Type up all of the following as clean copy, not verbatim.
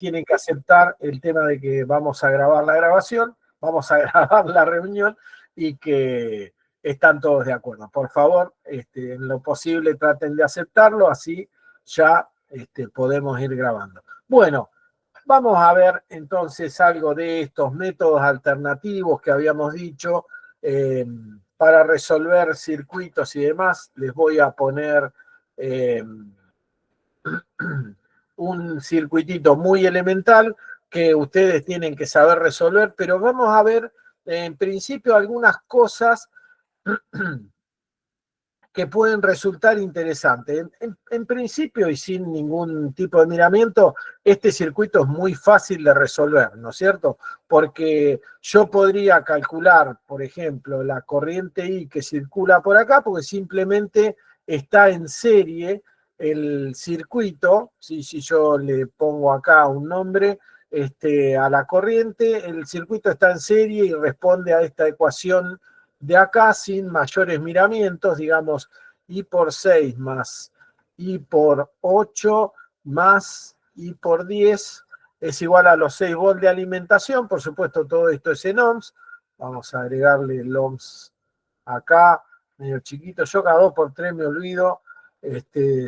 tienen que aceptar el tema de que vamos a grabar la grabación, vamos a grabar la reunión y que están todos de acuerdo. Por favor, en lo posible traten de aceptarlo, así ya podemos ir grabando. Bueno, vamos a ver entonces algo de estos métodos alternativos que habíamos dicho para resolver circuitos y demás. Les voy a poner un circuitito muy elemental que ustedes tienen que saber resolver, pero vamos a ver en principio algunas cosas que pueden resultar interesantes. En principio y sin ningún tipo de miramiento, este circuito es muy fácil de resolver, ¿no es cierto? Porque yo podría calcular, por ejemplo, la corriente I que circula por acá, porque simplemente está en serie el circuito, ¿sí? Si yo le pongo acá un nombre a la corriente, el circuito está en serie y responde a esta ecuación de acá sin mayores miramientos, digamos, I por 6 más I por 8 más I por 10 es igual a los 6 volts de alimentación. Por supuesto, todo esto es en ohms. Vamos a agregarle el ohms acá, medio chiquito. Yo cada 2 por 3 me olvido.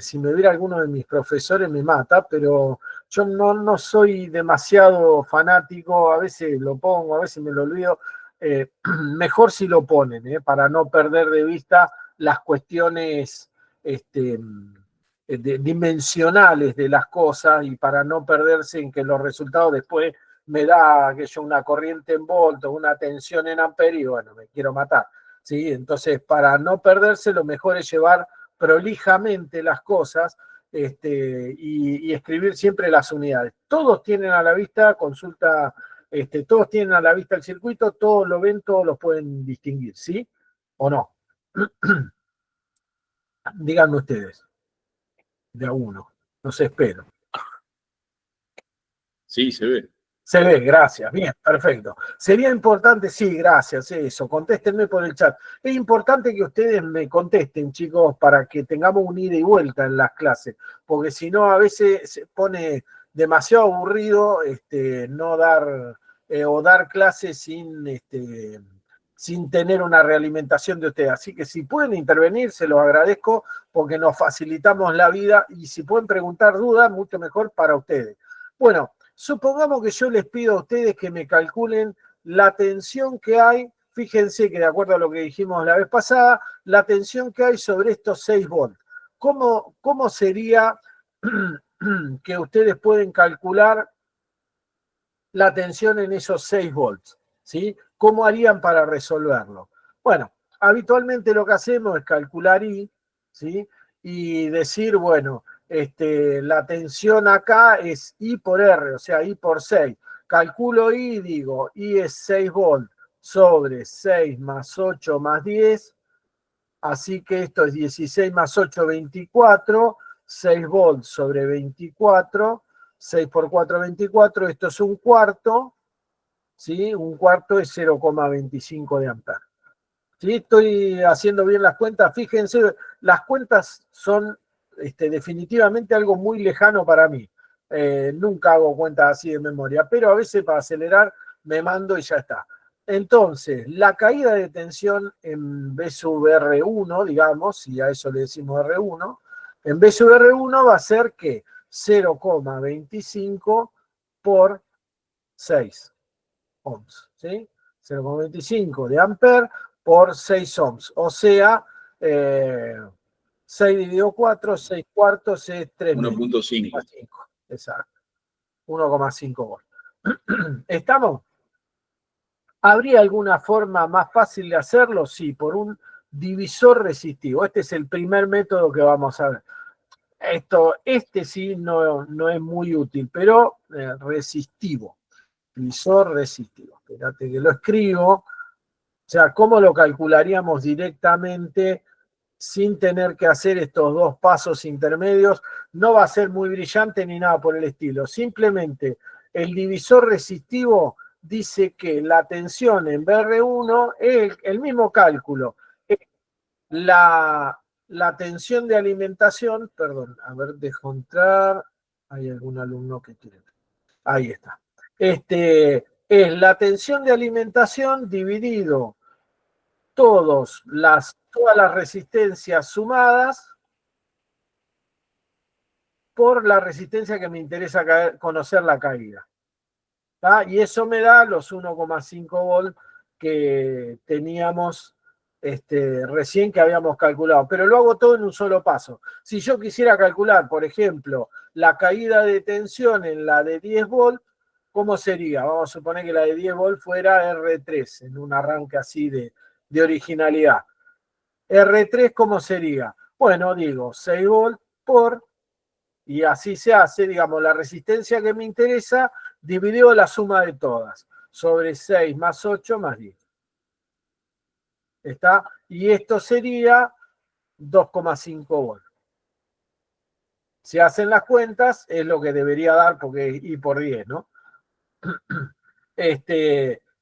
Si me viera alguno de mis profesores me mata, pero yo no soy demasiado fanático. A veces lo pongo, a veces me lo olvido. Mejor si lo ponen, para no perder de vista las cuestiones dimensionales de las cosas y para no perderse en que los resultados después me da que yo una corriente en voltios, una tensión en amperios y bueno, me quiero matar. ¿Sí? Entonces, para no perderse, lo mejor es llevar prolijamente las cosas y escribir siempre las unidades. Todos tienen a la vista, consulta. Todos tienen a la vista el circuito, todos lo ven, todos lo pueden distinguir, ¿sí? ¿O no? Díganme ustedes, de a uno, los espero. Sí, se ve. Se ve, gracias, bien, perfecto. Sería importante, sí, gracias, eso, contéstenme por el chat. Es importante que ustedes me contesten, chicos, para que tengamos un ida y vuelta en las clases, porque si no a veces se pone demasiado aburrido no dar o dar clases sin tener una realimentación de ustedes. Así que si pueden intervenir, se los agradezco porque nos facilitamos la vida y si pueden preguntar dudas, mucho mejor para ustedes. Bueno, supongamos que yo les pido a ustedes que me calculen la tensión que hay, fíjense que de acuerdo a lo que dijimos la vez pasada, la tensión que hay sobre estos 6 volts. ¿Cómo sería que ustedes pueden calcular la tensión en esos 6 volts? ¿Sí? ¿Cómo harían para resolverlo? Bueno, habitualmente lo que hacemos es calcular I, ¿sí? Y decir, bueno, la tensión acá es I por R, o sea, I por 6. Calculo I y digo, I es 6 volts sobre 6 más 8 más 10, así que esto es 16 más 8, 24, 6 volts sobre 24, 6 por 4, 24, esto es un cuarto, ¿sí? Un cuarto es 0,25 de amperes. ¿Sí? Estoy haciendo bien las cuentas. Fíjense, las cuentas son definitivamente algo muy lejano para mí. Nunca hago cuentas así de memoria, pero a veces para acelerar me mando y ya está. Entonces, la caída de tensión en B sub R1, digamos, si a eso le decimos R1, en B sub R1 va a ser que 0,25 por 6 ohms, ¿sí? 0,25 de amper por 6 ohms, o sea, 6 dividido 4, 6 cuartos es 1.5. Exacto, 1,5 volts. ¿Estamos? ¿Habría alguna forma más fácil de hacerlo? Sí, por un divisor resistivo. Este es el primer método que vamos a ver. Este sí no es muy útil, pero resistivo. Divisor resistivo. Espérate que lo escribo. O sea, ¿cómo lo calcularíamos directamente sin tener que hacer estos dos pasos intermedios? No va a ser muy brillante ni nada por el estilo. Simplemente el divisor resistivo dice que la tensión en BR1 es el mismo cálculo. La tensión de alimentación, perdón, a ver, dejo entrar. Hay algún alumno que quiere. Ahí está. Es la tensión de alimentación dividido todas las resistencias sumadas por la resistencia que me interesa conocer la caída. ¿Tá? Y eso me da los 1,5 volt que teníamos recién que habíamos calculado. Pero lo hago todo en un solo paso. Si yo quisiera calcular, por ejemplo, la caída de tensión en la de 10 volt, ¿cómo sería? Vamos a suponer que la de 10 volt fuera R3, en un arranque así de originalidad. R3, ¿cómo sería? Bueno, digo 6 volt por, y así se hace, digamos, la resistencia que me interesa dividido la suma de todas, sobre 6 más 8 más 10. ¿Está? Y esto sería 2,5 volt. Si hacen las cuentas, es lo que debería dar, porque es I por 10, ¿no?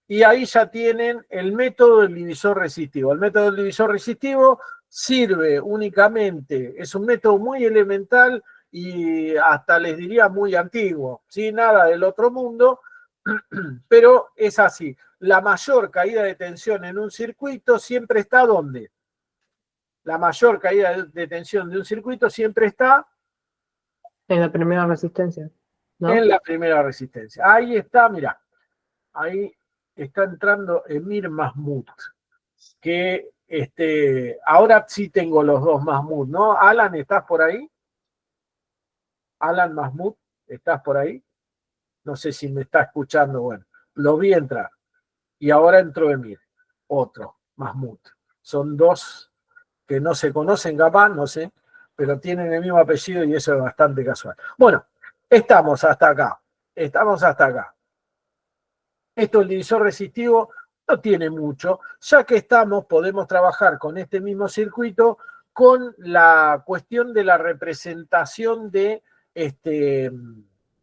Y ahí ya tienen el método del divisor resistivo. El método del divisor resistivo sirve únicamente, es un método muy elemental y hasta les diría muy antiguo, ¿sí? Nada del otro mundo, pero es así. La mayor caída de tensión en un circuito siempre está ¿dónde? La mayor caída de tensión de un circuito siempre está En la primera resistencia, ¿no? en la primera resistencia. Ahí está, mira, ahí está entrando Emir Mahmoud, que ahora sí tengo los dos Mahmoud, ¿no? Alan, ¿estás por ahí? Alan Mahmoud, ¿estás por ahí? No sé si me está escuchando, bueno, lo vi entrar. Y ahora entró Emir, otro, Mahmoud. Son dos que no se conocen capaz, no sé, pero tienen el mismo apellido y eso es bastante casual. Bueno, estamos hasta acá. Esto el divisor resistivo no tiene mucho. Ya que estamos, podemos trabajar con este mismo circuito con la cuestión de la representación de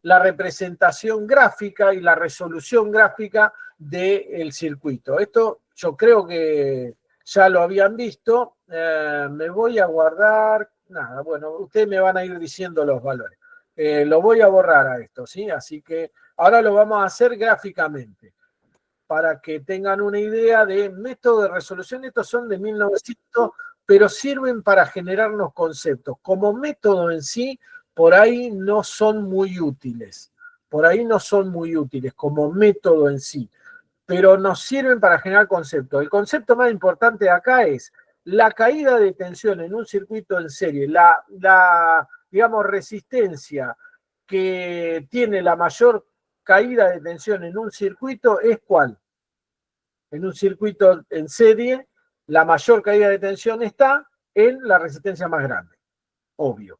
la representación gráfica y la resolución gráfica del circuito. Esto yo creo que ya lo habían visto. Me voy a guardar, nada, bueno, ustedes me van a ir diciendo los valores. Lo voy a borrar a esto, ¿sí? Así que ahora lo vamos a hacer gráficamente para que tengan una idea de método de resolución. Estos son de 1900, pero sirven para generarnos conceptos. Como método en sí, por ahí no son muy útiles. Como método en sí. Pero nos sirven para generar conceptos. El concepto más importante de acá es la caída de tensión en un circuito en serie, digamos, resistencia que tiene la mayor caída de tensión en un circuito es ¿cuál? En un circuito en serie, la mayor caída de tensión está en la resistencia más grande. Obvio,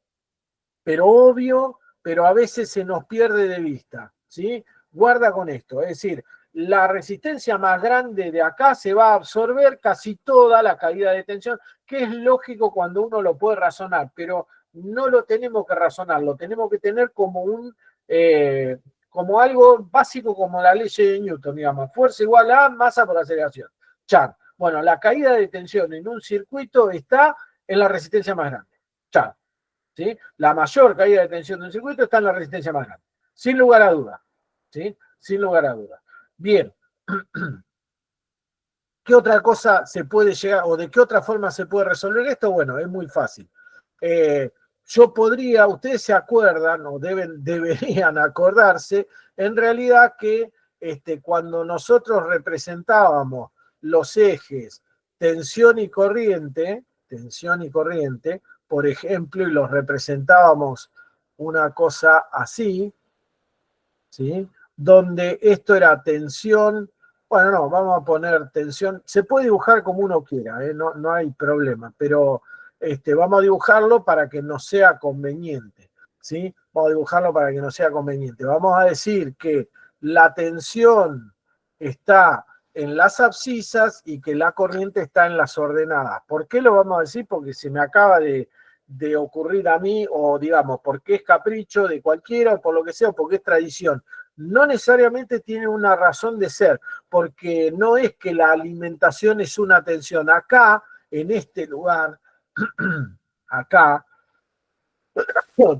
pero a veces se nos pierde de vista, ¿sí? Guarda con esto, es decir, la resistencia más grande de acá se va a absorber casi toda la caída de tensión, que es lógico cuando uno lo puede razonar, pero no lo tenemos que razonar, lo tenemos que tener como como algo básico, como la ley de Newton, digamos, fuerza igual a masa por aceleración. Chan. Bueno, la caída de tensión en un circuito está en la resistencia más grande. Chan. ¿Sí? La mayor caída de tensión de un circuito está en la resistencia más grande. Sin lugar a duda. ¿Sí? Sin lugar a duda. Bien. ¿Qué otra cosa se puede llegar o de qué otra forma se puede resolver esto? Bueno, es muy fácil. Yo podría, ustedes se acuerdan o deberían acordarse, en realidad que cuando nosotros representábamos los ejes tensión y corriente, por ejemplo, y los representábamos una cosa así, ¿sí? Donde esto era tensión, bueno, no, vamos a poner tensión, se puede dibujar como uno quiera, no hay problema, pero vamos a dibujarlo para que nos sea conveniente, ¿sí? Vamos a dibujarlo para que nos sea conveniente. Vamos a decir que la tensión está en las abscisas y que la corriente está en las ordenadas. ¿Por qué lo vamos a decir? Porque se me acaba de ocurrir a mí, o digamos, porque es capricho de cualquiera, o por lo que sea, o porque es tradición. No necesariamente tiene una razón de ser, porque no es que la alimentación es una tensión. Acá, en este lugar, acá,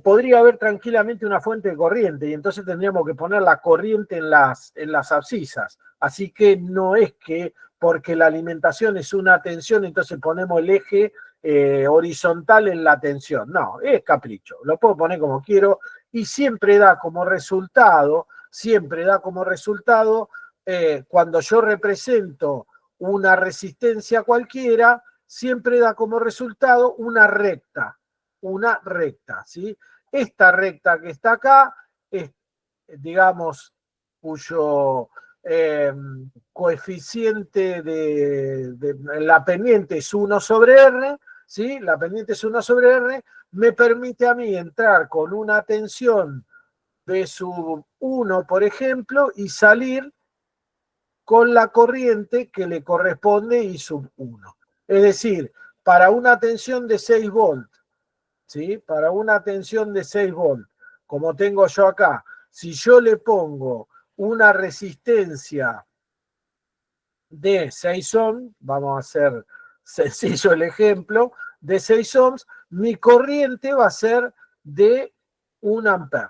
podría haber tranquilamente una fuente de corriente y entonces tendríamos que poner la corriente en las abscisas. Así que no es que porque la alimentación es una tensión, entonces ponemos el eje horizontal en la tensión. No, es capricho. Lo puedo poner como quiero y siempre da como resultado, cuando yo represento una resistencia cualquiera, siempre da como resultado una recta, ¿sí? Esta recta que está acá es, digamos, cuyo coeficiente de la pendiente es 1 sobre R, ¿sí? La pendiente es 1 sobre R, me permite a mí entrar con una tensión B sub 1, por ejemplo, y salir con la corriente que le corresponde I sub 1. Es decir, para una tensión de 6 volts, ¿sí? Para una tensión de 6 volts, como tengo yo acá, si yo le pongo una resistencia de 6 ohms, vamos a hacer sencillo el ejemplo, de 6 ohms, mi corriente va a ser de 1 ampere.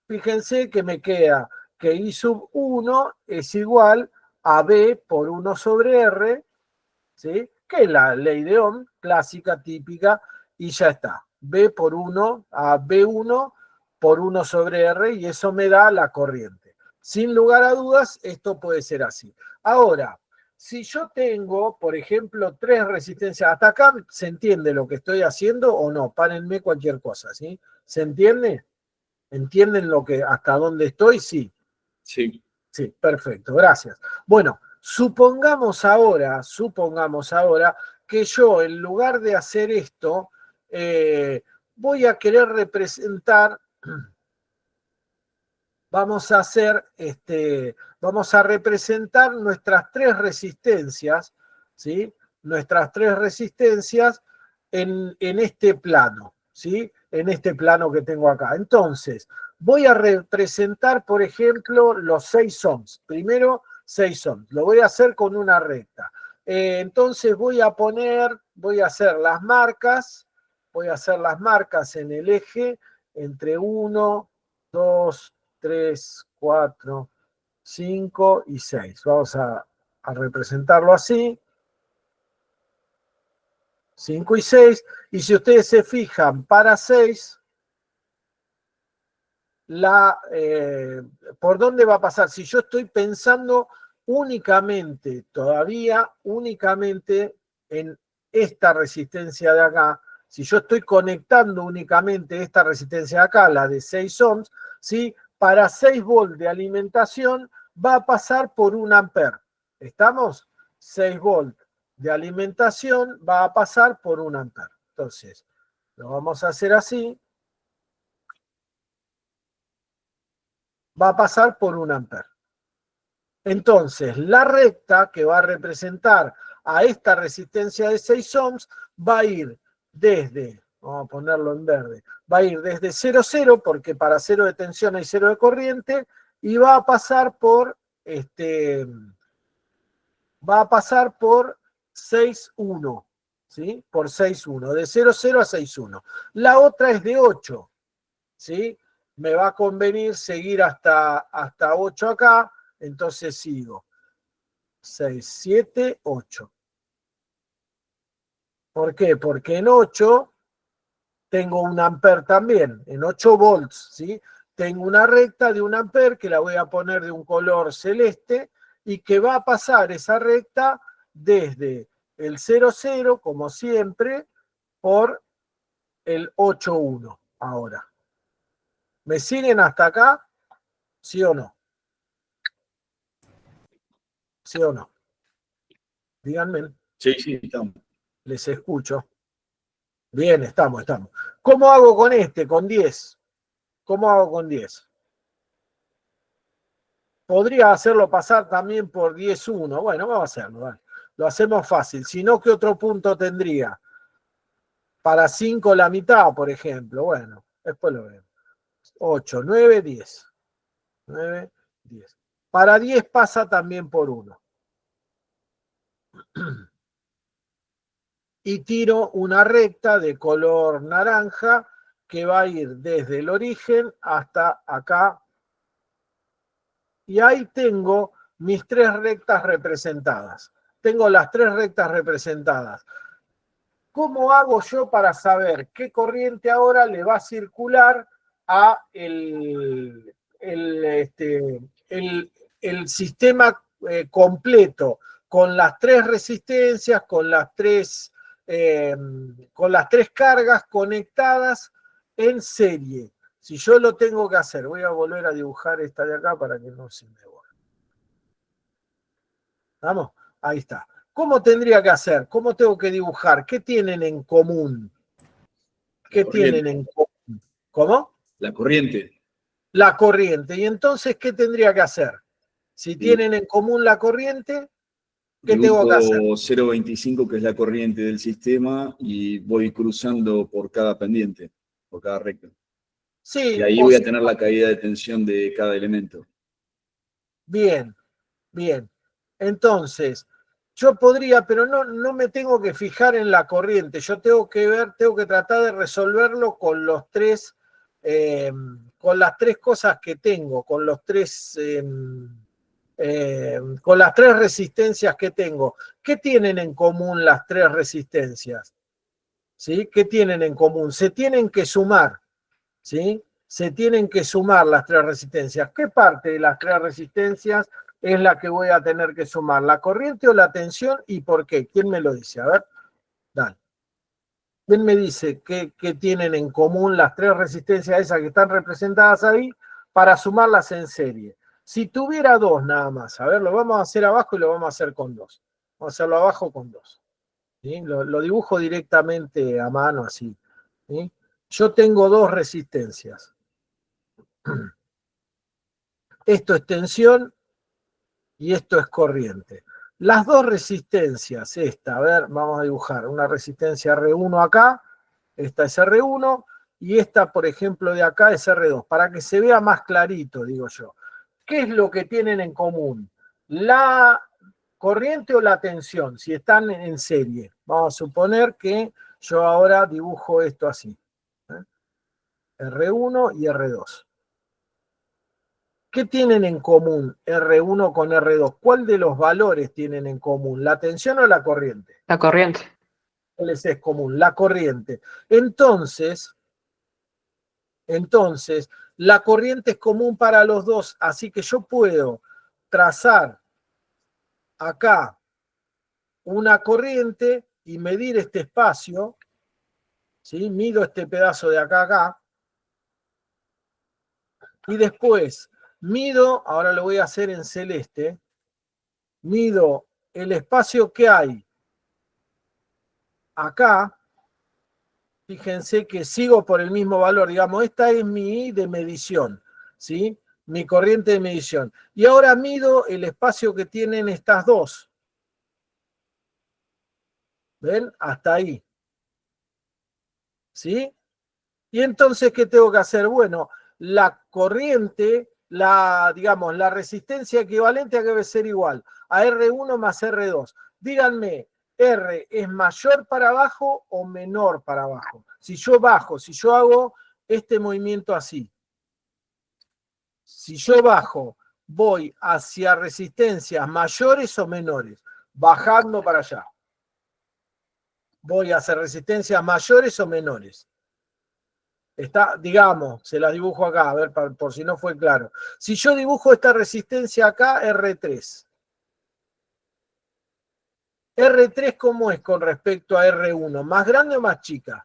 Fíjense que me queda que I sub 1 es igual a B por 1 sobre R, ¿sí? Que es la ley de Ohm, clásica, típica, y ya está. B por 1 a B1 por 1 sobre R, y eso me da la corriente. Sin lugar a dudas, esto puede ser así. Ahora, si yo tengo, por ejemplo, 3 resistencias, hasta acá se entiende lo que estoy haciendo o no, párenme cualquier cosa, ¿sí? ¿Se entiende? ¿Entienden hasta dónde estoy? Sí. Sí. Sí, perfecto, gracias. Bueno, supongamos ahora que yo, en lugar de hacer esto, voy a querer representar, vamos a representar nuestras 3 resistencias, ¿sí? Nuestras 3 resistencias en este plano, ¿sí? En este plano que tengo acá. Entonces, voy a representar, por ejemplo, los 6 ohms. Primero, 6 ohms. Lo voy a hacer con una recta. Entonces, voy a hacer las marcas en el eje entre 1, 2, 3, 4, 5 y 6. Vamos a representarlo así. 5 y 6. Y si ustedes se fijan, para 6, ¿por dónde va a pasar? Si yo estoy pensando únicamente en esta resistencia de acá, si yo estoy conectando únicamente esta resistencia de acá, la de 6 ohms, ¿sí? Para 6 volts de alimentación va a pasar por 1 ampere. ¿Estamos? 6 volts de alimentación va a pasar por 1 ampere. Entonces, lo vamos a hacer así. Va a pasar por 1 ampere. Entonces, la recta que va a representar a esta resistencia de 6 ohms va a ir desde, vamos a ponerlo en verde, va a ir desde 0, 0, porque para 0 de tensión hay 0 de corriente, y va a pasar por 6, 1, ¿sí? Por 6, 1, de 0, 0 a 6, 1. La otra es de 8, ¿sí? Me va a convenir seguir hasta 8 acá, entonces sigo 6, 7, 8. ¿Por qué? Porque en 8 tengo 1 ampere también, en 8 volts, ¿sí? Tengo una recta de 1 ampere que la voy a poner de un color celeste y que va a pasar esa recta desde el 0, 0, como siempre, por el 8, 1 ahora. ¿Me siguen hasta acá? ¿Sí o no? ¿Sí o no? Díganme. Sí, sí, estamos. Les escucho. Bien, estamos. ¿Cómo hago con este? Con 10. ¿Cómo hago con 10? Podría hacerlo pasar también por 10,1. Bueno, vamos a hacerlo. Vale. Lo hacemos fácil. Si no, ¿qué otro punto tendría? Para 5 la mitad, por ejemplo. Bueno, después lo vemos. 8, 9, 10. 9, 10. Para 10 pasa también por 1. Y tiro una recta de color naranja que va a ir desde el origen hasta acá. Y ahí tengo mis 3 rectas representadas. Tengo las 3 rectas representadas. ¿Cómo hago yo para saber qué corriente ahora le va a circular a el sistema completo, con las 3 resistencias, con las 3 cargas conectadas en serie? Si yo lo tengo que hacer, voy a volver a dibujar esta de acá para que no se me borre. ¿Vamos? Ahí está. ¿Cómo tendría que hacer? ¿Cómo tengo que dibujar? ¿Qué tienen en común? ¿Qué tienen en común? ¿Cómo? La corriente. La corriente. ¿Y entonces qué tendría que hacer? Si tienen en común la corriente, ¿qué tengo que hacer? 0,25, que es la corriente del sistema, y voy cruzando por cada pendiente, por cada recta. Sí. Y ahí voy a tener la caída de tensión de cada elemento. Bien, bien. Entonces, yo podría, pero no me tengo que fijar en la corriente. Yo tengo que tratar de resolverlo con los 3, con las 3 cosas que tengo, con las 3 resistencias que tengo. ¿Qué tienen en común las 3 resistencias? ¿Sí? ¿Qué tienen en común? Se tienen que sumar, ¿sí? Se tienen que sumar las 3 resistencias. ¿Qué parte de las 3 resistencias es la que voy a tener que sumar? ¿La corriente o la tensión? ¿Y por qué? ¿Quién me lo dice? A ver, dale. ¿Quién me dice qué tienen en común las 3 resistencias esas que están representadas ahí para sumarlas en serie? Si tuviera 2 nada más, a ver, lo vamos a hacer abajo y lo vamos a hacer con 2. Vamos a hacerlo abajo con 2. ¿Sí? Lo dibujo directamente a mano así. ¿Sí? Yo tengo 2 resistencias. Esto es tensión y esto es corriente. Las 2 resistencias, esta, a ver, vamos a dibujar una resistencia R1 acá, esta es R1, y esta, por ejemplo, de acá es R2, para que se vea más clarito, digo yo. ¿Qué es lo que tienen en común? ¿La corriente o la tensión? Si están en serie. Vamos a suponer que yo ahora dibujo esto así. R1 y R2. ¿Qué tienen en común R1 con R2? ¿Cuál de los valores tienen en común? ¿La tensión o la corriente? La corriente. ¿Cuál es común? La corriente. Entonces, la corriente es común para los dos, así que yo puedo trazar acá una corriente y medir este espacio, ¿sí? Mido este pedazo de acá a acá, y después mido, ahora lo voy a hacer en celeste, mido el espacio que hay acá. Fíjense que sigo por el mismo valor, digamos, esta es mi I de medición, ¿sí? Mi corriente de medición. Y ahora mido el espacio que tienen estas 2. ¿Ven? Hasta ahí. ¿Sí? Y entonces, ¿qué tengo que hacer? Bueno, la corriente, digamos, la resistencia equivalente a que debe ser igual a R1 más R2. Díganme, R es mayor para abajo o menor para abajo. Si yo bajo, si yo hago este movimiento así, si yo bajo, voy hacia resistencias mayores o menores, bajando para allá. Voy hacia resistencias mayores o menores. Está, digamos, se las dibujo acá, a ver, por si no fue claro. Si yo dibujo esta resistencia acá, R3. ¿R3 cómo es con respecto a R1? ¿Más grande o más chica?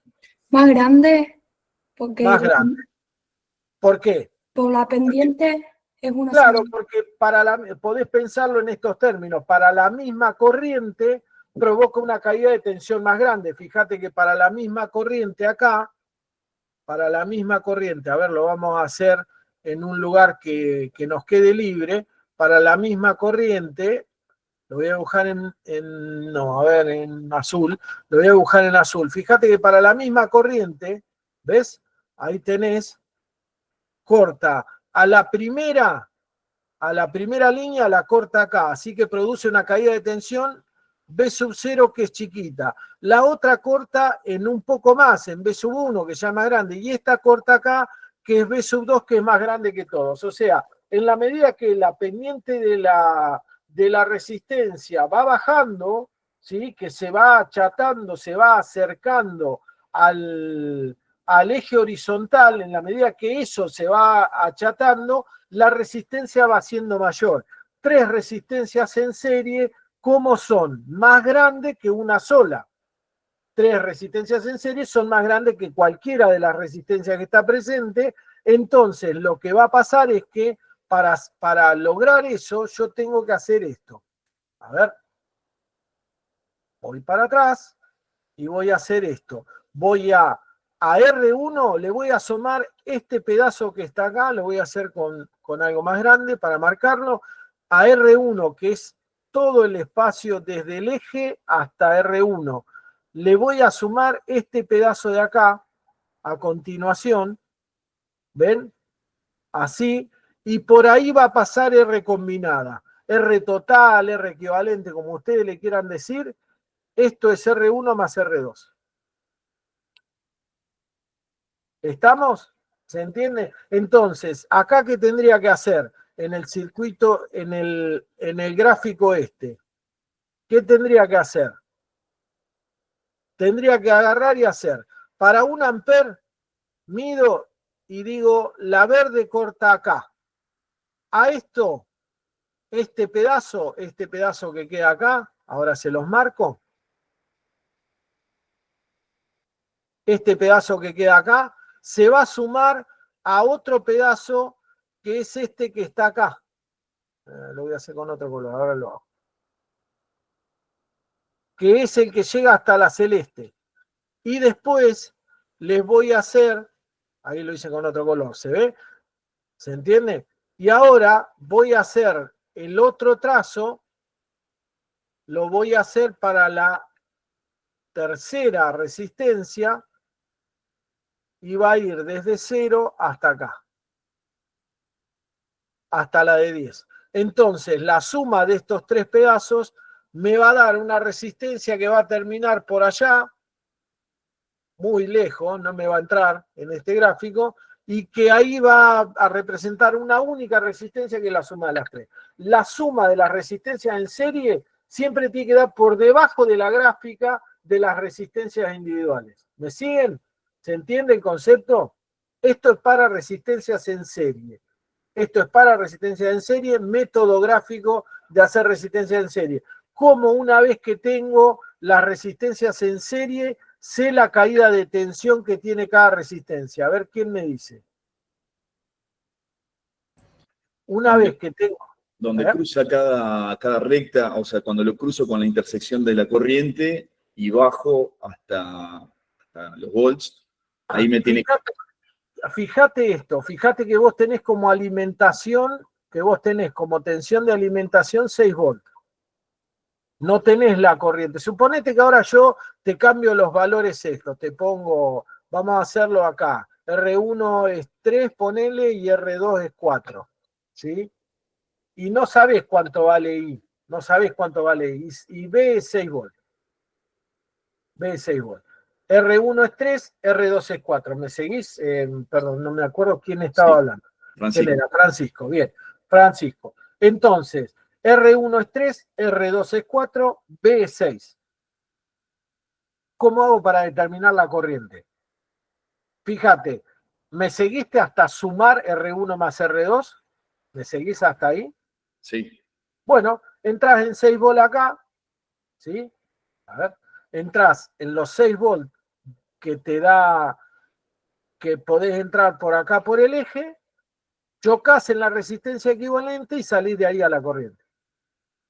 Más grande, porque Más grande. ¿Por qué? por la pendiente es una Claro, sola. porque podés pensarlo en estos términos. Para la misma corriente provoca una caída de tensión más grande. Fíjate que para la misma corriente acá, para la misma corriente, a ver, lo vamos a hacer en un lugar que nos quede libre. Para la misma corriente, lo voy a dibujar en azul, lo voy a dibujar en azul. Fíjate que para la misma corriente, ¿ves? Ahí tenés, corta a la primera línea, la corta acá, así que produce una caída de tensión B sub 0 que es chiquita, la otra corta en un poco más, en B sub 1 que ya es más grande, y esta corta acá que es B sub 2 que es más grande que todos. O sea, en la medida que la pendiente de la resistencia va bajando, ¿sí? Que se va achatando, se va acercando al eje horizontal, en la medida que eso se va achatando, la resistencia va siendo mayor. 3 resistencias en serie, ¿cómo son? Más grandes que una sola. 3 resistencias en serie son más grandes que cualquiera de las resistencias que está presente. Entonces, lo que va a pasar es que para lograr eso, yo tengo que hacer esto. A ver. Voy para atrás y voy a hacer esto. Voy a R1 le voy a sumar este pedazo que está acá, lo voy a hacer con algo más grande para marcarlo. A R1, que es todo el espacio desde el eje hasta R1, le voy a sumar este pedazo de acá a continuación. ¿Ven? Así. Y por ahí va a pasar R combinada. R total, R equivalente, como ustedes le quieran decir. Esto es R1 más R2. ¿Estamos? ¿Se entiende? Entonces, acá ¿qué tendría que hacer? En el circuito, en el gráfico este. ¿Qué tendría que hacer? Tendría que agarrar y hacer. Para 1 amper, mido y digo, la verde corta acá. A esto, este pedazo que queda acá, ahora se los marco. Este pedazo que queda acá, se va a sumar a otro pedazo que es este que está acá. Lo voy a hacer con otro color, ahora lo hago. Que es el que llega hasta la celeste. Y después les voy a hacer, ahí lo hice con otro color, ¿se ve? ¿Se entiende? Y ahora voy a hacer el otro trazo, lo voy a hacer para la tercera resistencia, y va a ir desde 0 hasta acá, hasta la de 10. Entonces, la suma de estos 3 pedazos me va a dar una resistencia que va a terminar por allá, muy lejos, no me va a entrar en este gráfico, y que ahí va a representar una única resistencia que es la suma de las 3. La suma de las resistencias en serie siempre tiene que dar por debajo de la gráfica de las resistencias individuales. ¿Me siguen? ¿Se entiende el concepto? Esto es para resistencias en serie. Esto es para resistencias en serie, método gráfico de hacer resistencia en serie. Como una vez que tengo las resistencias en serie, sé la caída de tensión que tiene cada resistencia. A ver, ¿quién me dice? Una vez que tengo... Donde cruza cada recta, o sea, cuando lo cruzo con la intersección de la corriente y bajo hasta los volts, ahí me tiene... Fíjate esto, fíjate que vos tenés como alimentación, que vos tenés como tensión de alimentación 6 volts. No tenés la corriente. Suponete que ahora yo te cambio los valores estos, te pongo, vamos a hacerlo acá, R1 es 3, ponele, y R2 es 4, ¿sí? Y no sabés cuánto vale I, no sabés cuánto vale I, y B es 6 volts. B es 6 volts. R1 es 3, R2 es 4. ¿Me seguís? Perdón, no me acuerdo quién estaba hablando. Francisco. ¿Quién era? Francisco, bien. Francisco. Entonces, R1 es 3, R2 es 4, B es 6. ¿Cómo hago para determinar la corriente? Fíjate, ¿me seguiste hasta sumar R1 más R2? ¿Me seguís hasta ahí? Sí. Bueno, entras en 6 volts acá, ¿sí? A ver, entras en los 6 volts que te da, que podés entrar por acá por el eje, chocas en la resistencia equivalente y salís de ahí a la corriente.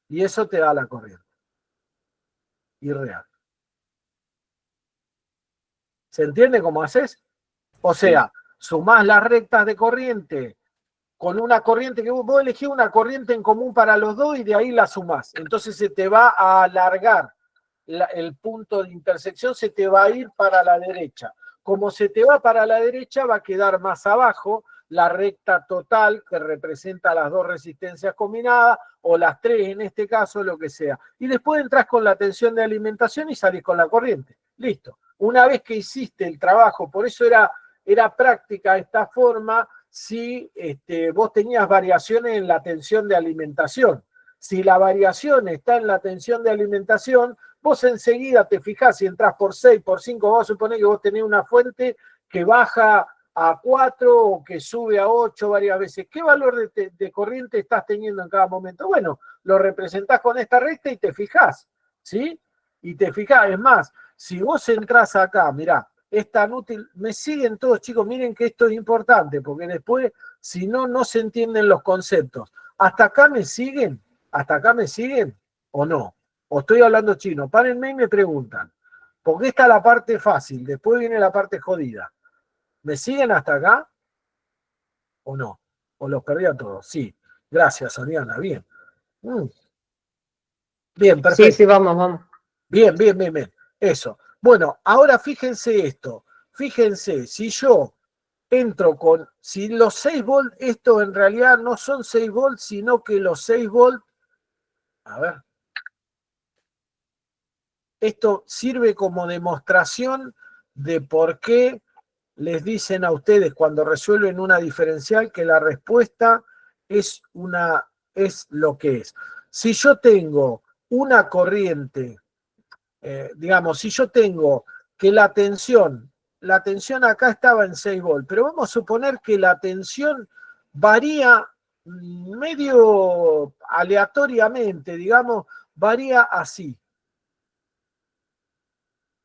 Y eso te da la corriente. Irreal. ¿Se entiende cómo haces? O sea, sumás las rectas de corriente con una corriente que vos elegís una corriente en común para los dos y de ahí la sumás. Entonces se te va a alargar el punto de intersección, se te va a ir para la derecha. Como se te va para la derecha, va a quedar más abajo la recta total que representa las dos resistencias combinadas, o las tres en este caso, lo que sea. Y después entras con la tensión de alimentación y salís con la corriente. Listo. Una vez que hiciste el trabajo, por eso era práctica esta forma si vos tenías variaciones en la tensión de alimentación. Si la variación está en la tensión de alimentación, vos enseguida te fijás, si entras por 6, por 5, vamos a suponer que vos tenés una fuente que baja a 4 o que sube a 8 varias veces. ¿Qué valor de corriente estás teniendo en cada momento? Bueno, lo representás con esta recta y te fijás, ¿sí? Y te fijás, es más, si vos entrás acá, mirá, es tan útil, me siguen todos, chicos, miren que esto es importante, porque después, si no, no se entienden los conceptos. ¿Hasta acá me siguen? ¿Hasta acá me siguen o no? ¿O estoy hablando chino? Párenme y me preguntan. Porque esta es la parte fácil, después viene la parte jodida. ¿Me siguen hasta acá o no? ¿O los perdí a todos? Sí. Gracias, Oriana. Bien. Bien, perfecto. Sí, vamos. Bien. Eso. Bueno, ahora fíjense esto. Fíjense, si yo entro con, si los 6 volts, esto en realidad no son 6 volts, sino que los 6 volts, a ver, esto sirve como demostración de por qué les dicen a ustedes cuando resuelven una diferencial que la respuesta es lo que es. Si yo tengo una corriente, digamos, si yo tengo que la tensión acá estaba en 6 volts, pero vamos a suponer que la tensión varía medio aleatoriamente, digamos, varía así.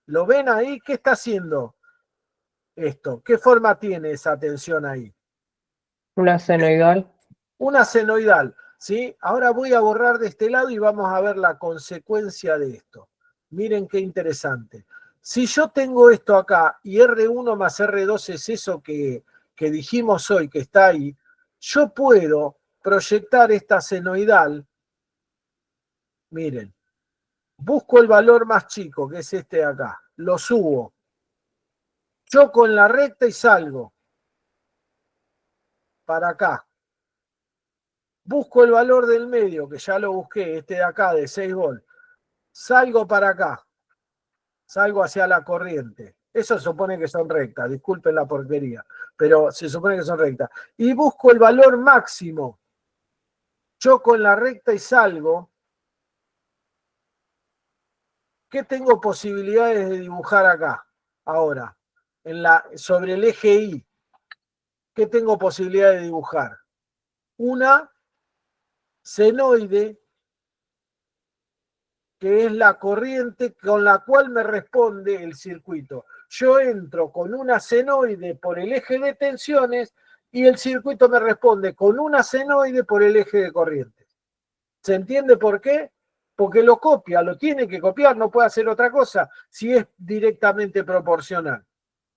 ¿Lo ven ahí? ¿Qué está haciendo esto? ¿Qué forma tiene esa tensión ahí? Una senoidal. Una senoidal, ¿sí? Ahora voy a borrar de este lado y vamos a ver la consecuencia de esto. Miren qué interesante. Si yo tengo esto acá y R1 más R2 es eso que dijimos hoy que está ahí, yo puedo proyectar esta senoidal. Miren, busco el valor más chico, que es este de acá. Lo subo. Choco en la recta y salgo para acá. Busco el valor del medio, que ya lo busqué, este de acá, de 6 volts. Salgo para acá. Salgo hacia la corriente. Eso se supone que son rectas, disculpen la porquería, pero se supone que son rectas. Y busco el valor máximo. Choco en la recta y salgo. ¿Qué tengo posibilidades de dibujar acá? Ahora, sobre el eje Y. ¿Qué tengo posibilidades de dibujar? Una senoide, que es la corriente con la cual me responde el circuito. Yo entro con una senoide por el eje de tensiones y el circuito me responde con una senoide por el eje de corrientes. ¿Se entiende por qué? Porque lo copia, lo tiene que copiar, no puede hacer otra cosa si es directamente proporcional.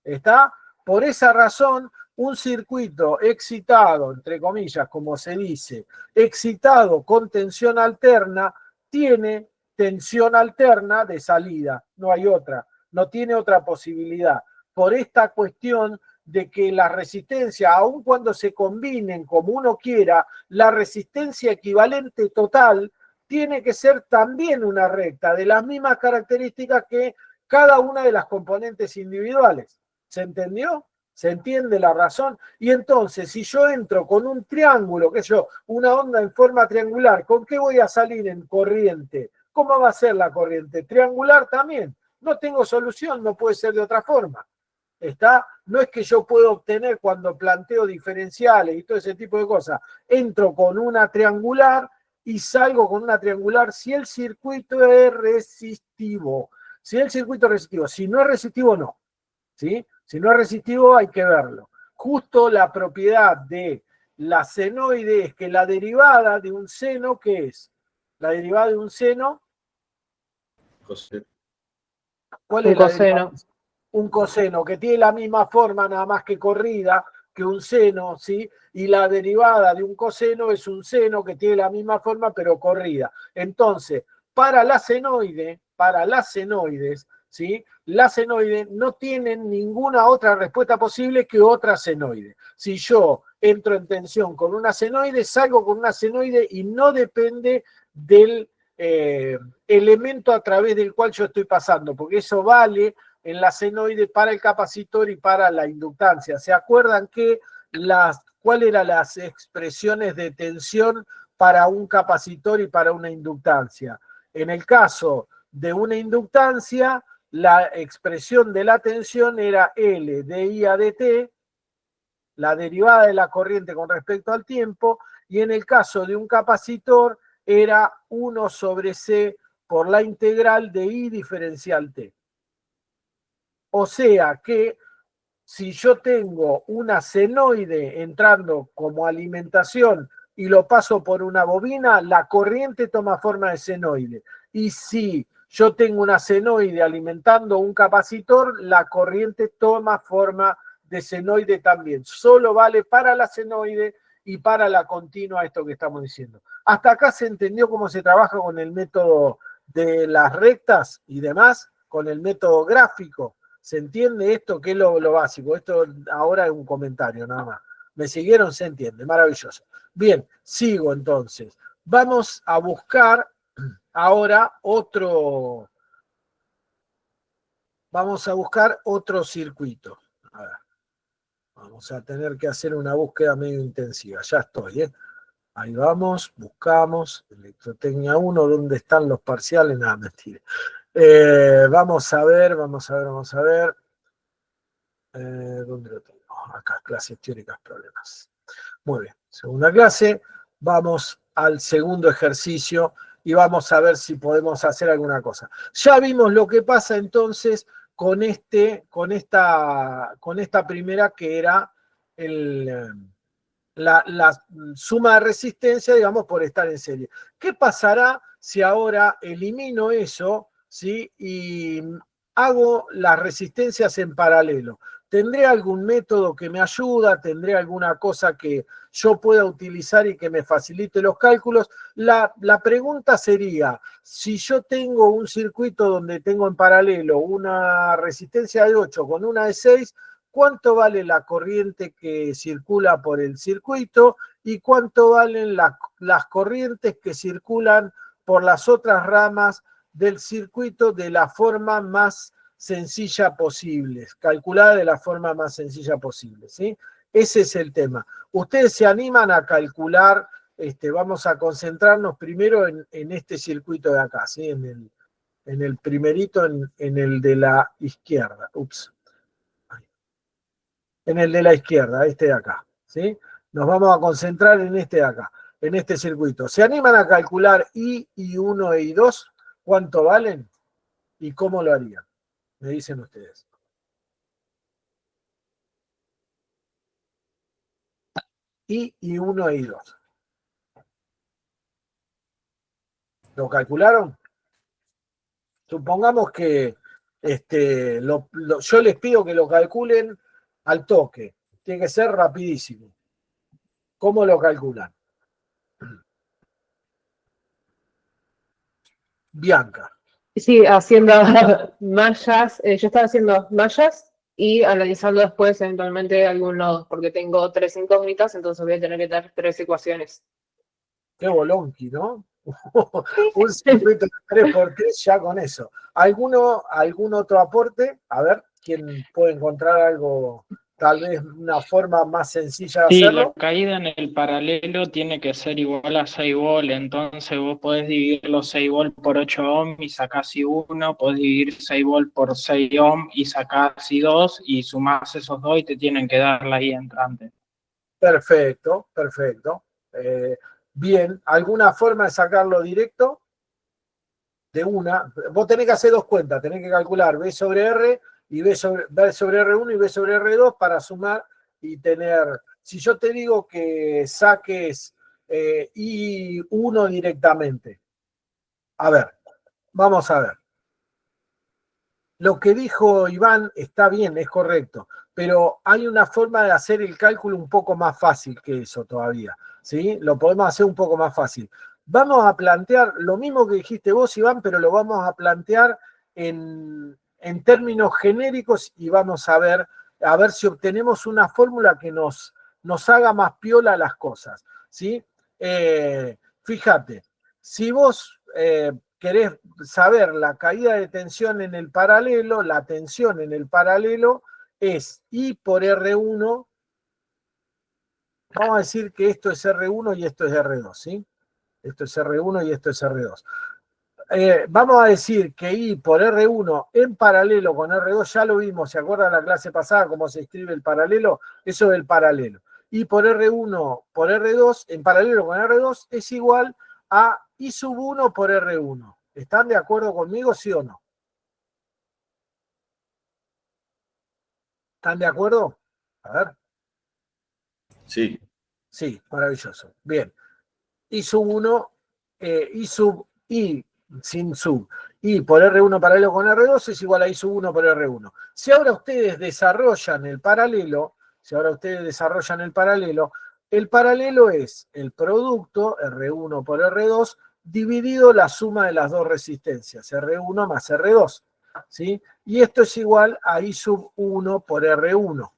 ¿Está? Por esa razón, un circuito excitado, entre comillas, como se dice, excitado con tensión alterna, tiene tensión alterna de salida, no hay otra, no tiene otra posibilidad. Por esta cuestión de que la resistencia, aun cuando se combinen como uno quiera, la resistencia equivalente total tiene que ser también una recta, de las mismas características que cada una de las componentes individuales. ¿Se entendió? ¿Se entiende la razón? Y entonces, si yo entro con un triángulo, qué sé yo, una onda en forma triangular, ¿con qué voy a salir en corriente? ¿Cómo va a ser la corriente? Triangular también. No tengo solución, no puede ser de otra forma. ¿Está? No es que yo puedo obtener cuando planteo diferenciales y todo ese tipo de cosas. Entro con una triangular y salgo con una triangular si el circuito es resistivo. Si el circuito es resistivo. Si no es resistivo, no. ¿Sí? Si no es resistivo, hay que verlo. Justo la propiedad de la senoide es que la derivada de un seno, ¿qué es? La derivada de un seno. ¿Cuál es la derivada? Un coseno, que tiene la misma forma, nada más que corrida, que un seno, ¿sí? Y la derivada de un coseno es un seno que tiene la misma forma, pero corrida. Entonces, para las senoides, ¿sí? Las senoides no tienen ninguna otra respuesta posible que otra senoide. Si yo entro en tensión con una senoide, salgo con una senoide y no depende del elemento a través del cual yo estoy pasando, porque eso vale en la senoide para el capacitor y para la inductancia. ¿Se acuerdan que cuáles eran las expresiones de tensión para un capacitor y para una inductancia? En el caso de una inductancia, la expresión de la tensión era L de I a dt, la derivada de la corriente con respecto al tiempo, y en el caso de un capacitor era 1 sobre C por la integral de I diferencial T. O sea que si yo tengo una senoide entrando como alimentación y lo paso por una bobina, la corriente toma forma de senoide. Y si yo tengo una senoide alimentando un capacitor, la corriente toma forma de senoide también. Solo vale para la senoide y para la continua esto que estamos diciendo. Hasta acá se entendió cómo se trabaja con el método de las rectas y demás, con el método gráfico. ¿Se entiende esto? ¿Qué es lo básico? Esto ahora es un comentario nada más. ¿Me siguieron? Se entiende. Maravilloso. Bien, sigo entonces. Vamos a buscar ahora otro. Vamos a buscar otro circuito. A ver. Vamos a tener que hacer una búsqueda medio intensiva. Ya estoy, ¿eh? Ahí vamos, buscamos. Electrotecnia 1, ¿dónde están los parciales? Nada, mentira. Vamos a ver. ¿Dónde lo tengo? Acá, clases teóricas, problemas. Muy bien, segunda clase. Vamos al segundo ejercicio y vamos a ver si podemos hacer alguna cosa. Ya vimos lo que pasa entonces con esta primera que era la suma de resistencia, digamos, por estar en serie. ¿Qué pasará si ahora elimino eso, ¿sí? Y hago las resistencias en paralelo? ¿Tendré algún método que me ayuda? ¿Tendré alguna cosa que yo pueda utilizar y que me facilite los cálculos? La pregunta sería, si yo tengo un circuito donde tengo en paralelo una resistencia de 8 con una de 6, ¿cuánto vale la corriente que circula por el circuito y cuánto valen las corrientes que circulan por las otras ramas del circuito de la forma más sencilla posible, calculada de la forma más sencilla posible, ¿sí? Ese es el tema. Ustedes se animan a calcular, vamos a concentrarnos primero en este circuito de acá, ¿sí? En el primerito, en el de la izquierda. Ups. En el de la izquierda, este de acá, ¿sí? Nos vamos a concentrar en este de acá, en este circuito. ¿Se animan a calcular I1 e I2? ¿Cuánto valen? ¿Y cómo lo harían? Me dicen ustedes. I1 e I2. ¿Lo calcularon? Supongamos que yo les pido que lo calculen al toque. Tiene que ser rapidísimo. ¿Cómo lo calculan? Bianca. Sí, haciendo mallas, yo estaba haciendo mallas y analizando después eventualmente algún nodo, porque tengo 3 incógnitas, entonces voy a tener que dar 3 ecuaciones. Qué bolonqui, ¿no? Un circuito de 3x3 ya con eso. ¿Algún otro aporte? A ver, ¿quién puede encontrar algo, tal vez una forma más sencilla de Sí, la hacerlo? caída en el paralelo tiene que ser igual a 6 volt, entonces vos podés dividir los 6 volt por 8 ohm y sacás I1, podés dividir 6 volt por 6 ohm y sacás I2 y sumás esos dos y te tienen que dar la I entrante. Perfecto, perfecto. Bien, ¿alguna forma de sacarlo directo? De una. Vos tenés que hacer dos cuentas, tenés que calcular B sobre R y B sobre R1 y B sobre R2 para sumar y tener. Si yo te digo que saques I1 directamente, a ver, vamos a ver. Lo que dijo Iván está bien, es correcto, pero hay una forma de hacer el cálculo un poco más fácil que eso todavía, ¿sí? Lo podemos hacer un poco más fácil. Vamos a plantear lo mismo que dijiste vos, Iván, pero lo vamos a plantear en términos genéricos y vamos a ver si obtenemos una fórmula que nos nos haga más piola las cosas, ¿sí? Fíjate, si vos querés saber la caída de tensión en el paralelo, la tensión en el paralelo es I por R1. Vamos a decir que esto es R1 y esto es R2, ¿sí? Esto es R1 y esto es R2. Vamos a decir que I por R1 en paralelo con R2, ya lo vimos, ¿se acuerdan la clase pasada cómo se escribe el paralelo? Eso es el paralelo. I por R1 por R2 en paralelo con R2 es igual a I sub 1 por R1. ¿Están de acuerdo conmigo, sí o no? ¿Están de acuerdo? A ver. Sí. Sí, maravilloso. Bien. I sub 1, I sub I sin sub, I por R1 paralelo con R2 es igual a I sub 1 por R1. Si ahora ustedes desarrollan el paralelo, el paralelo es el producto R1 por R2 dividido la suma de las dos resistencias, R1 más R2, ¿sí? Y esto es igual a I sub 1 por R1,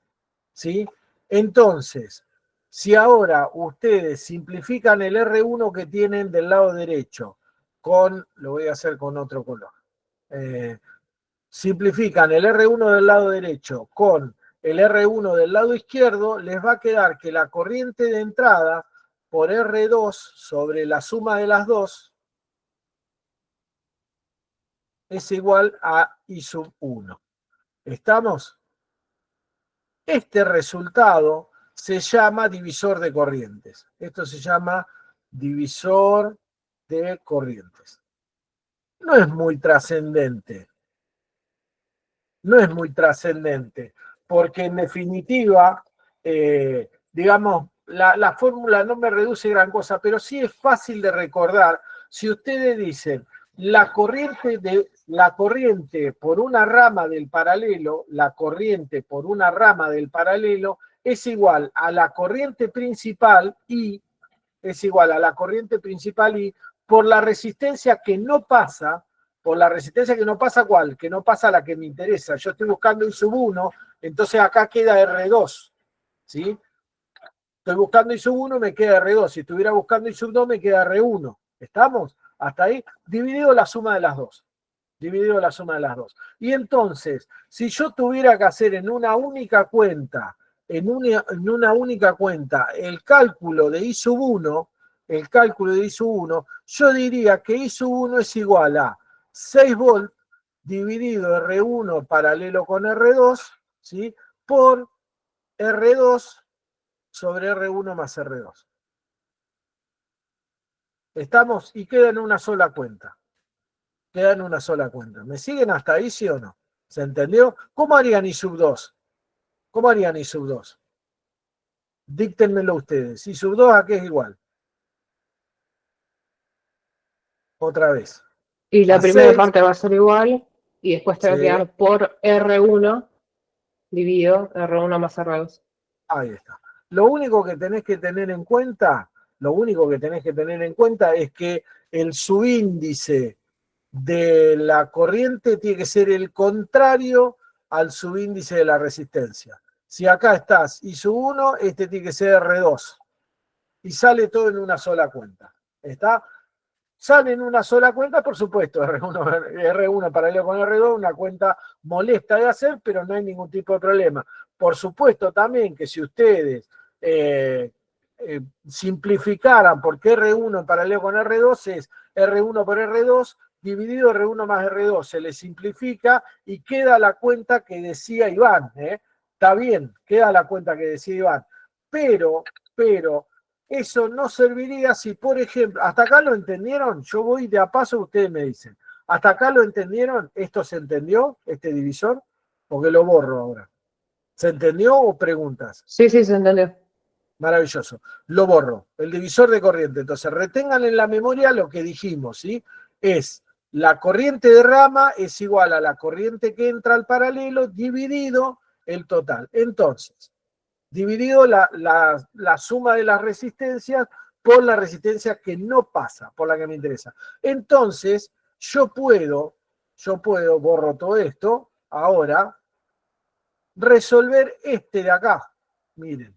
¿sí? Entonces, si ahora ustedes simplifican el R1 que tienen del lado derecho, lo voy a hacer con otro color, simplifican el R1 del lado derecho con el R1 del lado izquierdo, les va a quedar que la corriente de entrada por R2 sobre la suma de las dos es igual a I sub 1. ¿Estamos? Este resultado se llama divisor de corrientes. Esto se llama divisor de corrientes. No es muy trascendente. No es muy trascendente, porque en definitiva, digamos, la fórmula no me reduce gran cosa, pero sí es fácil de recordar. Si ustedes dicen la corriente por una rama del paralelo, es igual a la corriente principal I, por la resistencia que no pasa. ¿Cuál? Que no pasa la que me interesa. Yo estoy buscando I sub 1, entonces acá queda R2, ¿sí? Estoy buscando I sub 1, me queda R2. Si estuviera buscando I sub 2, me queda R1. ¿Estamos? Hasta ahí, dividido la suma de las dos. Y entonces, si yo tuviera que hacer en una única cuenta, el cálculo de I sub 1, yo diría que I sub 1 es igual a 6 volt dividido R1 paralelo con R2, ¿sí? Por R2 sobre R1 más R2. ¿Estamos? Y queda en una sola cuenta. ¿Me siguen hasta ahí, sí o no? ¿Se entendió? ¿Cómo harían I sub 2? Díctenmelo ustedes. I sub 2 ¿a qué es igual? Otra vez. Y la A primera 6, parte va a ser igual, y después te va a sí, quedar por R1 dividido R1 más R2. ahí está. Lo único que tenés que tener en cuenta es que el subíndice de la corriente tiene que ser el contrario al subíndice de la resistencia. Si acá estás I sub 1, este tiene que ser R2. Y sale todo en una sola cuenta. ¿Está? Sale en una sola cuenta, por supuesto, R1 paralelo con R2, una cuenta molesta de hacer, pero no hay ningún tipo de problema. Por supuesto también que si ustedes simplificaran, porque R1 en paralelo con R2 es R1 por R2 dividido R1 más R2, se le simplifica y queda la cuenta que decía Iván. Está bien, queda la cuenta que decía Iván, pero eso no serviría si, por ejemplo, ¿hasta acá lo entendieron? Yo voy de a paso, ustedes me dicen. ¿Hasta acá lo entendieron? ¿Esto se entendió, este divisor? Porque lo borro ahora. ¿Se entendió o preguntas? Sí, se entendió. Maravilloso. Lo borro. El divisor de corriente. Entonces, retengan en la memoria lo que dijimos, ¿sí? Es la corriente de rama es igual a la corriente que entra al paralelo dividido el total. Entonces, dividido la suma de las resistencias por la resistencia que no pasa, por la que me interesa. Entonces, yo puedo, borro todo esto, ahora, resolver este de acá. Miren,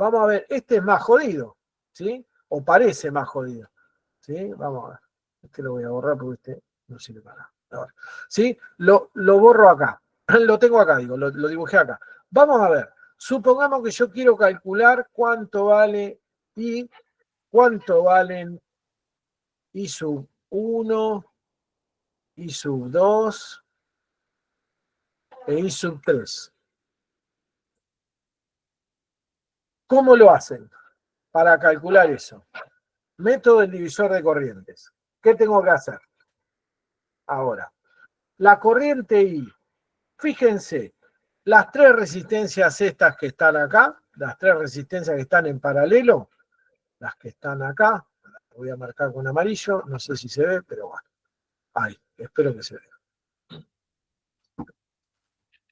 Vamos a ver, este es más jodido, ¿sí? O parece más jodido, ¿sí? Vamos a ver. Este lo voy a borrar porque este no sirve para nada. Ahora, ¿sí? Lo borro acá. Lo tengo acá, digo, lo dibujé acá. Vamos a ver. Supongamos que yo quiero calcular cuánto vale y cuánto valen I sub 1, I sub 2 e I sub 3. ¿Cómo lo hacen para calcular eso? Método del divisor de corrientes. ¿Qué tengo que hacer? Ahora, la corriente I. Fíjense, las tres resistencias estas que están acá, las tres resistencias que están en paralelo, las que están acá, las voy a marcar con amarillo, no sé si se ve, pero bueno, ahí, espero que se vea.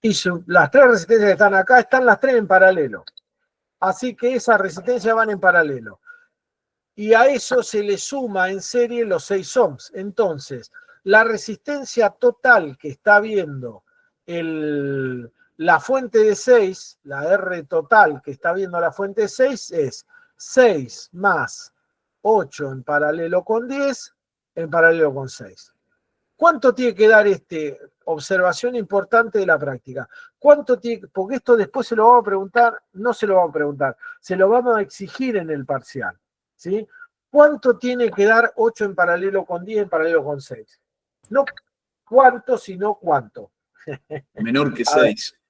Y las tres resistencias que están acá, están las tres en paralelo. Así que esas resistencias van en paralelo. Y a eso se le suma en serie los 6 ohms. Entonces, la resistencia total que está viendo la fuente de 6, la R total que está viendo la fuente de 6 es 6 más 8 en paralelo con 10 en paralelo con 6. ¿Cuánto tiene que dar observación importante de la práctica? ¿Cuánto tiene? Porque esto después se lo vamos a preguntar, no se lo vamos a preguntar, se lo vamos a exigir en el parcial, ¿sí? ¿Cuánto tiene que dar 8 en paralelo con 10 en paralelo con 6? No cuánto, sino cuánto. Menor que 6.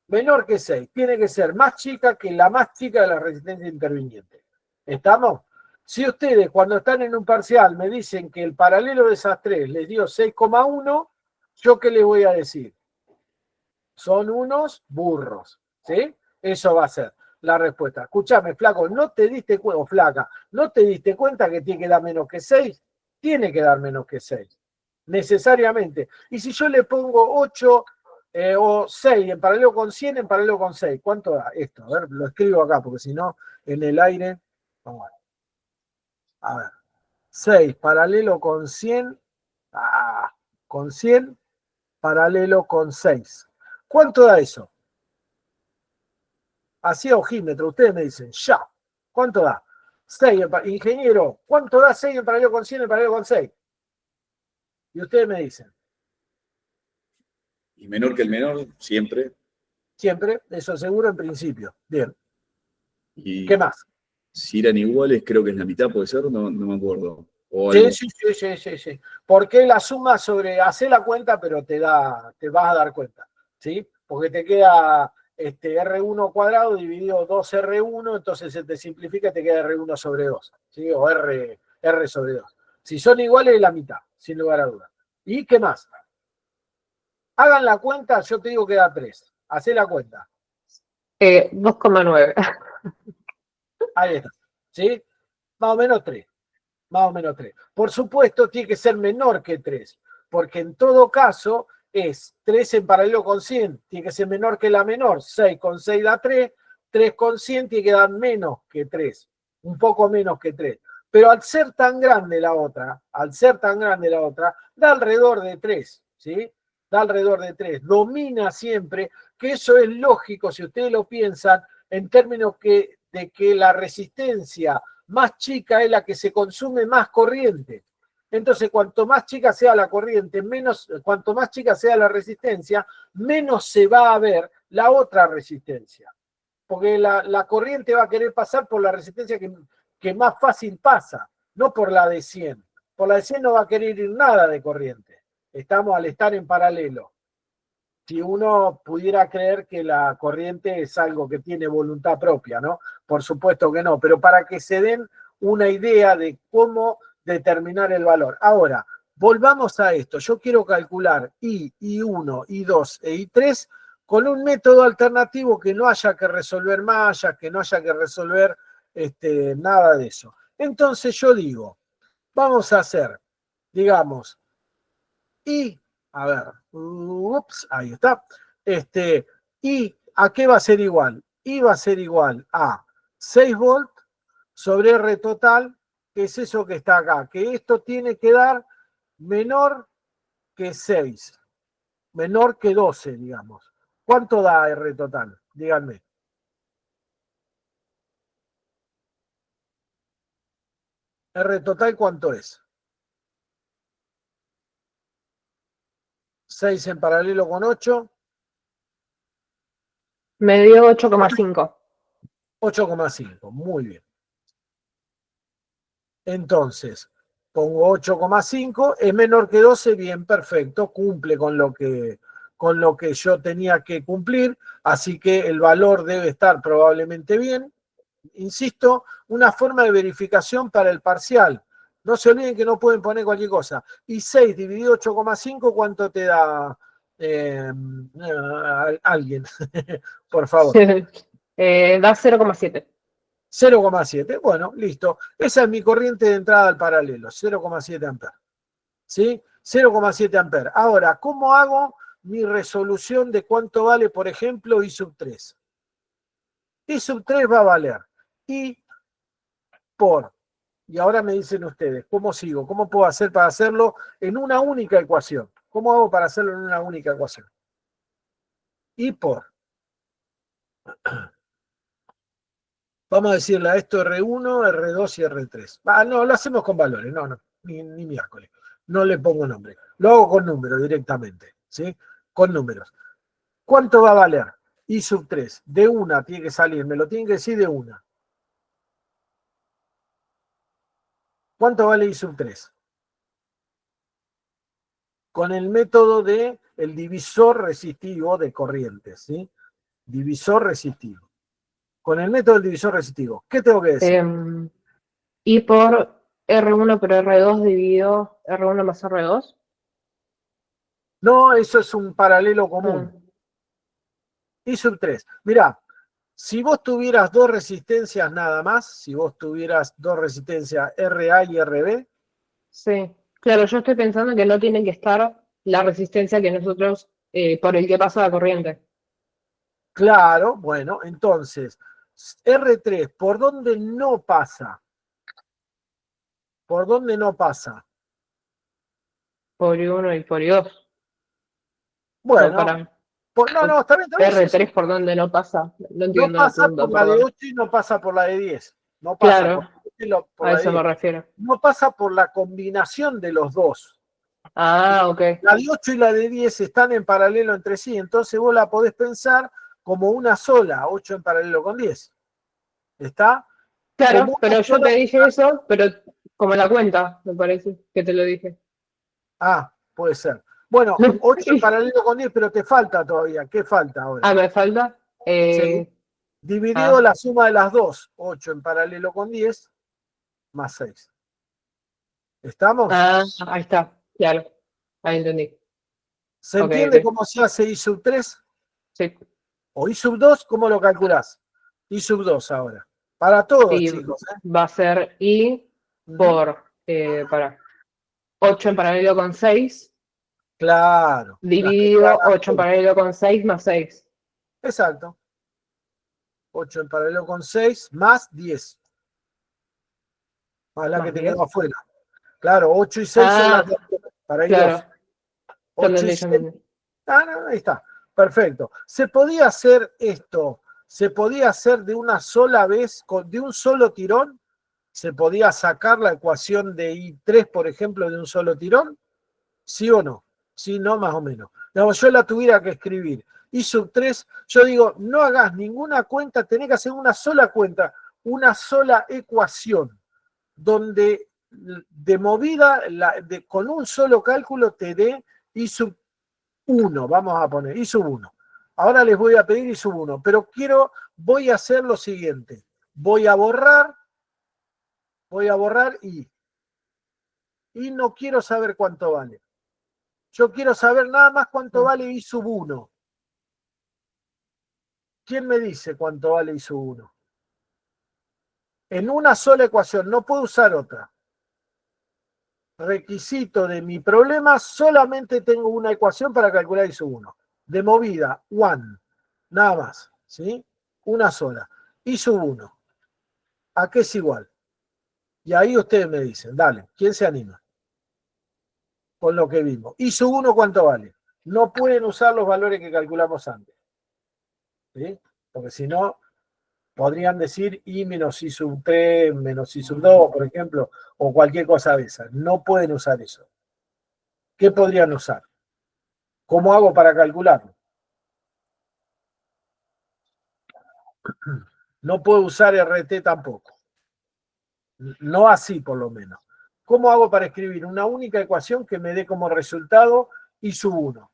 Menor que 6. Tiene que ser más chica que la más chica de la resistencia interviniente. ¿Estamos? Si ustedes cuando están en un parcial me dicen que el paralelo de esas tres les dio 6,1, ¿yo qué les voy a decir? Son unos burros, ¿sí? Eso va a ser la respuesta. Escúchame, flaco, ¿no te diste cuenta, o flaca, ¿no te diste cuenta que tiene que dar menos que 6? Tiene que dar menos que 6, necesariamente. Y si yo le pongo 8 o 6 en paralelo con 100, en paralelo con 6, ¿cuánto da esto? A ver, lo escribo acá, porque si no, en el aire, vamos a ver. A ver, 6 paralelo con 100, con 100, paralelo con 6. ¿Cuánto da eso? Así a ojímetro, ustedes me dicen, ya. ¿Cuánto da? 6, ingeniero, ¿cuánto da 6 en paralelo con 100 en paralelo con 6? Y ustedes me dicen. Y menor que el menor, siempre. Siempre, eso seguro en principio. Bien. Y ¿Qué más? si eran iguales, creo que es la mitad, puede ser, no me acuerdo. O Sí, algo. sí. Porque la suma sobre, hace la cuenta, pero te vas a dar cuenta, ¿sí? Porque te queda R1 cuadrado dividido 2R1, entonces se te simplifica y te queda R1 sobre 2, ¿sí? O R sobre 2. Si son iguales, es la mitad, sin lugar a dudas. ¿Y qué más? Hagan la cuenta, yo te digo que da 3. Hacé la cuenta. 2,9. Ahí está, ¿sí? Más o menos 3. Más o menos 3. Por supuesto, tiene que ser menor que 3, porque en todo caso es 3 en paralelo con 100, tiene que ser menor que la menor. 6 con 6 da 3, 3 con 100 tiene que dar menos que 3, un poco menos que 3. Pero al ser tan grande la otra, da alrededor de 3, ¿sí? Da alrededor de 3. Domina siempre, que eso es lógico si ustedes lo piensan en términos de que la resistencia más chica es la que se consume más corriente. Entonces, cuanto más chica sea la corriente, cuanto más chica sea la resistencia, menos se va a ver la otra resistencia. Porque la corriente va a querer pasar por la resistencia que más fácil pasa, no por la de 100. Por la de 100 no va a querer ir nada de corriente. Estamos al estar en paralelo. Si uno pudiera creer que la corriente es algo que tiene voluntad propia, ¿no? Por supuesto que no, pero para que se den una idea de cómo determinar el valor. Ahora, volvamos a esto. Yo quiero calcular I1, I2 e I3 con un método alternativo que no haya que resolver mallas, que no haya que resolver nada de eso. Entonces yo digo, vamos a hacer, digamos, a ver, ahí está. ¿Y a qué va a ser igual? Y va a ser igual a 6 volt sobre R total, que es eso que está acá, que esto tiene que dar menor que 6, menor que 12, digamos. ¿Cuánto da R total? Díganme. R total, ¿cuánto es? 6 en paralelo con 8, Me dio 8,5. 8,5. Muy bien. Entonces, pongo 8,5, es menor que 12, bien, perfecto, cumple con lo que yo tenía que cumplir, así que el valor debe estar probablemente bien. Insisto, una forma de verificación para el parcial. No se olviden que no pueden poner cualquier cosa. Y 6 dividido 8,5, ¿cuánto te da alguien? Por favor. Da 0,7. 0,7. Bueno, listo. Esa es mi corriente de entrada al paralelo, 0,7 amperes. ¿Sí? 0,7 amperes. Ahora, ¿cómo hago mi resolución de cuánto vale, por ejemplo, I sub 3? I sub 3 va a valer I por, y ahora me dicen ustedes, ¿cómo sigo? ¿Cómo puedo hacer para hacerlo en una única ecuación? ¿Cómo hago para hacerlo en una única ecuación? I por, vamos a decirle a esto R1, R2 y R3. Ah, no, lo hacemos con valores, no, ni miércoles. No le pongo nombre. Lo hago con números directamente, ¿sí? Con números. ¿Cuánto va a valer? I sub 3. De una tiene que salir, me lo tienen que decir de una. ¿Cuánto vale I sub 3? Con el método de el divisor resistivo de corrientes, ¿sí? Divisor resistivo. Con el método del divisor resistivo, ¿qué tengo que decir? Y por R1 por R2 dividido R1 más R2. No, eso es un paralelo común. I sub 3. Mirá, si vos tuvieras dos resistencias nada más, si vos tuvieras dos resistencias RA y RB, Sí, claro, yo estoy pensando que no tiene que estar la resistencia que nosotros, por el que pasa la corriente. claro, bueno, entonces, R3, ¿por dónde no pasa? ¿Por dónde no pasa? Por I1 y por I2. No, Bueno, no, está bien, sí, sí. R3 por donde no pasa. No No entiendo la pasa pregunta, por la de perdón. 8 y no pasa por la de 10. No pasa por Claro, la de 8 y por a la de eso me 10. refiero. No pasa por la combinación de los dos. Ah, ok. La de 8 y la de 10 están en paralelo entre sí, entonces vos la podés pensar como una sola, 8 en paralelo con 10. ¿Está? Como Claro, una pero yo sola. te dije eso, pero como la cuenta, me parece que te lo dije. Ah, puede ser. Bueno, 8 en paralelo con 10, pero te falta todavía. ¿Qué falta ahora? Ah, me falta. Sí. Dividido Ah, la suma de las dos, 8 en paralelo con 10, más 6. ¿Estamos? ahí está, claro. Ahí entendí. ¿Se Ok, entiende ok. cómo se hace I sub 3? Sí. O I sub 2, ¿cómo lo calculás? I sub 2 ahora. Para todos, Y chicos. va a ser I Ujú. por, 8 en paralelo con 6, Claro, las que quedan dividido 8 en afuera. paralelo con 6 más 6. Exacto. 8 en paralelo con 6 más 10. Más la que ¿Más te quedó 10? afuera. Claro, 8 y 6 son las Ah, de afuera. Para I claro. 2. Ya 8 y entendí, ya 6. entendí. Ah, no, ahí está. Perfecto. ¿Se podía hacer esto? ¿Se podía hacer de una sola vez, de un solo tirón? ¿Se podía sacar la ecuación de I3, por ejemplo, de un solo tirón? ¿Sí o no? Sí, no, más o menos. Digamos, yo la tuviera que escribir. I sub 3, yo digo, no hagas ninguna cuenta, tenés que hacer una sola cuenta, una sola ecuación, donde de movida, con un solo cálculo te dé I sub 1, vamos a poner, I sub 1. Ahora les voy a pedir I sub 1, pero voy a hacer lo siguiente. Voy a borrar I. Y no quiero saber cuánto vale. Yo quiero saber nada más cuánto vale I sub 1. ¿Quién me dice cuánto vale I sub 1? En una sola ecuación, no puedo usar otra. Requisito de mi problema, solamente tengo una ecuación para calcular I sub 1. De movida, one. Nada más. ¿Sí? Una sola. I sub 1. ¿A qué es igual? Y ahí ustedes me dicen, dale, ¿quién se anima? Con lo que vimos. I sub 1, ¿cuánto vale? No pueden usar los valores que calculamos antes. ¿Sí? Porque si no, Podrían decir I menos I sub 3 menos I sub 2, por ejemplo, o cualquier cosa de esa. No pueden usar eso. ¿Qué podrían usar? ¿Cómo hago para calcularlo? No puedo usar RT tampoco. No así, por lo menos. ¿Cómo hago para escribir una única ecuación que me dé como resultado I sub 1?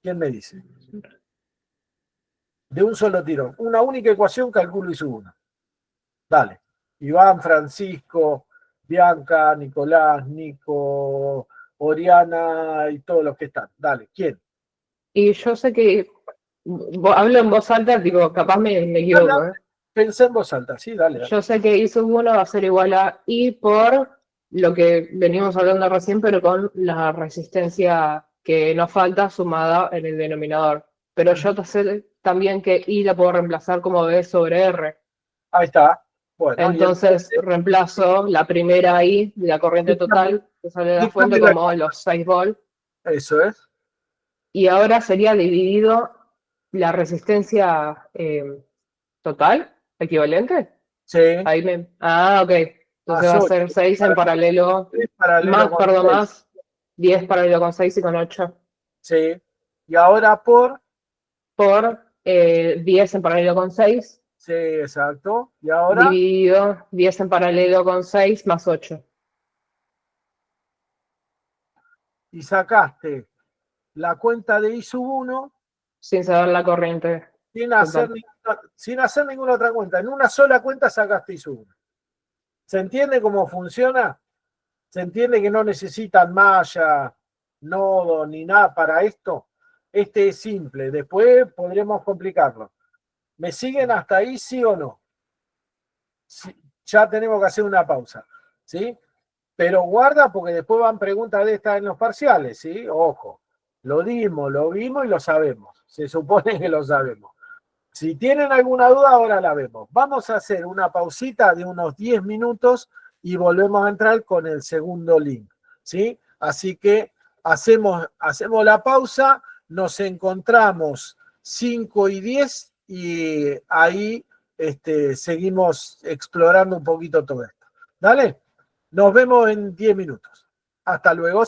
¿Quién me dice? De un solo tirón. Una única ecuación, calculo I sub 1. Dale. Iván, Francisco, Bianca, Nicolás, Nico, Oriana y todos los que están. Dale, ¿quién? Y yo sé que hablo en voz alta, digo, capaz me equivoco, ¿eh? Pensé en voz alta, sí, dale. Yo sé que I sub 1 va a ser igual a I por lo que venimos hablando recién, pero con la resistencia que nos falta sumada en el denominador. Pero yo sé también que I la puedo reemplazar como B sobre R. Ahí está. Bueno, Entonces reemplazo la primera I de la corriente total que sale de la fuente como los 6 volts. Eso es. Y ahora sería dividido la resistencia total, equivalente. Sí. Ahí ok. Entonces va a ser 6 en paralelo, más 10 paralelo con 6 y con 8. Sí. Y ahora por 10 en paralelo con 6. Sí, exacto. Y ahora Dividido 10 en paralelo con 6 más 8. Y sacaste la cuenta de I sub 1 Sin saber la corriente. sin hacer ninguna otra cuenta. En una sola cuenta sacaste I sub 1. ¿Se entiende cómo funciona? ¿Se entiende que no necesitan malla, nodo ni nada para esto? Este es simple. Después podremos complicarlo. ¿Me siguen hasta ahí, sí o no? Sí, ya tenemos que hacer una pausa, ¿sí? Pero guarda porque después van preguntas de estas en los parciales, ¿sí? Ojo, lo dimos, lo vimos y lo sabemos. Se supone que lo sabemos. Si tienen alguna duda, ahora la vemos. Vamos a hacer una pausita de unos 10 minutos y volvemos a entrar con el segundo link, ¿sí? Así que hacemos la pausa, nos encontramos 5 y 10 y ahí seguimos explorando un poquito todo esto. ¿Dale? Nos vemos en 10 minutos. Hasta luego.